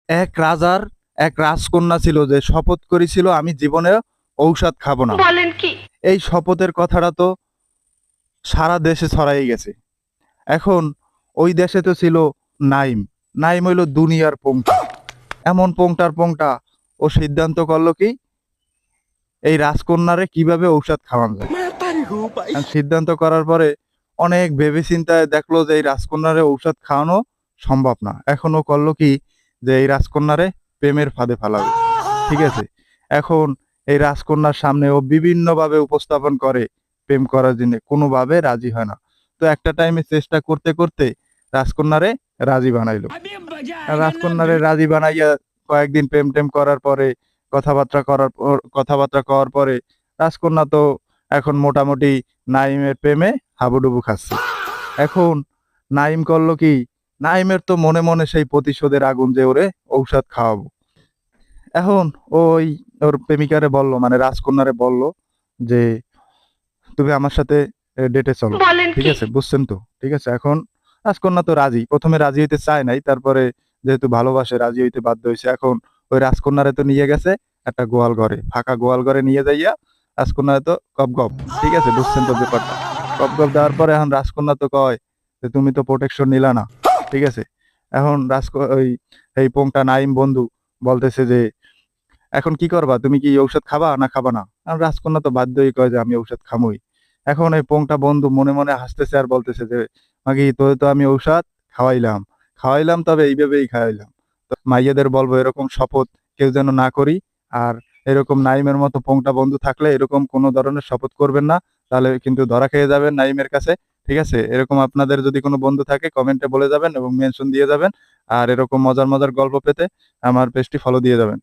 এক রাজার এক রাজকন্যা ছিল যে শপথ করেছিল আমি জীবনে ঔষধ খাবো না। বলেন কি? এই শপথের কথাটা তো সারা দেশে ছড়াই গেছে। এখন ওই দেশে তো ছিল নাইম। নাইম হইল দুনিয়ার পোংটা। এমন পোংটার পোংটা ও সিদ্ধান্ত করলো কি এই রাজকন্যারে কিভাবে ঔষধ খাওয়ানো যায়। আর সিদ্ধান্ত করার পরে অনেক ভেবে চিন্তায় দেখলো যে এই রাজকন্যারে ঔষধ খাওয়ানো সম্ভব না। এখন ও করলো কি যে এই রাজকন্যারে প্রেমের ফাঁদে ফেলাবে। ঠিক আছে, এখন এই রাজকন্যার সামনে ও বিভিন্নভাবে উপস্থাপন করে প্রেম করার জন্য, কোনোভাবে রাজি হয় না। তো একটা টাইমে চেষ্টা করতে করতে রাজকন্যারে রাজি বানাইলো। আর রাজকন্যারে রাজি বানাইয়া কয়েকদিন প্রেম টেম করার পরে কথাবার্তা কওয়ার পরে রাজকন্যা তো এখন মোটামুটি নাইমের প্রেমে হাবুডুবু খাচ্ছে। এখন নাইম করলো কি, নাইমের তো মনে মনে সেই প্রতিশোধের আগুন যে ওরে ঔষধ খাওয়াবো। এখন ওই ওর প্রেমিকারে বলল, মানে রাজকন্যারে বলল যে তুমি আমার সাথে ডেটে চলো। বলেন ঠিক কি? আছে, বুঝছেন তো? ঠিক আছে, এখন রাজকন্যা তো রাজি, প্রথমে রাজি হইতে চায় নাই, তারপরে যেহেতু ভালোবাসে রাজি হইতে বাধ্য হয়েছে। এখন ওই রাজকন্যারে তো নিয়ে গেছে একটা গোয়াল ঘরে, ফাঁকা গোয়াল ঘরে নিয়ে যাইয়া রাজকন্যা তো গপ গপ, ঠিক আছে বুঝছেন তো ব্যাপারটা। গপ গপ দেওয়ার পরে এখন রাজকন্যা তো কয় যে তুমি তো প্রোটেকশন নিলা না। ঠিক আছে, এখন ওই এই পোংটা নাইম বন্ধু বলতেছে যে এখন কি করবা, তুমি কি ঔষধ খাবা না খাবা না? আর রাজকন্যা তো বাধ্যই কয় যে আমি ঔষধ খামুই। এখন এই পোংটা বন্ধু মনে মনে হাসতেছে আর বলতেছে যে মাগি তোরে তো আমি ঔষধ খাওয়াইলাম, খাওয়াইলাম তবে এইভাবেই খাওয়াইলাম। তো মাইয়াদের বলবো এরকম শপথ কেউ যেন না করি। আর এরকম নাইমের মতো পোংটা বন্ধু থাকলে এরকম কোনো ধরনের শপথ করবেন না, তাহলে কিন্তু ধরা খেয়ে যাবেন নাইমের কাছে। ঠিক আছে, এরকম আপনাদের যদি কোনো বন্ধু থাকে কমেন্টে বলে যাবেন এবং মেনশন দিয়ে যাবেন। আর এরকম মজার মজার গল্প পেতে আমার পেজটি ফলো দিয়ে যাবেন।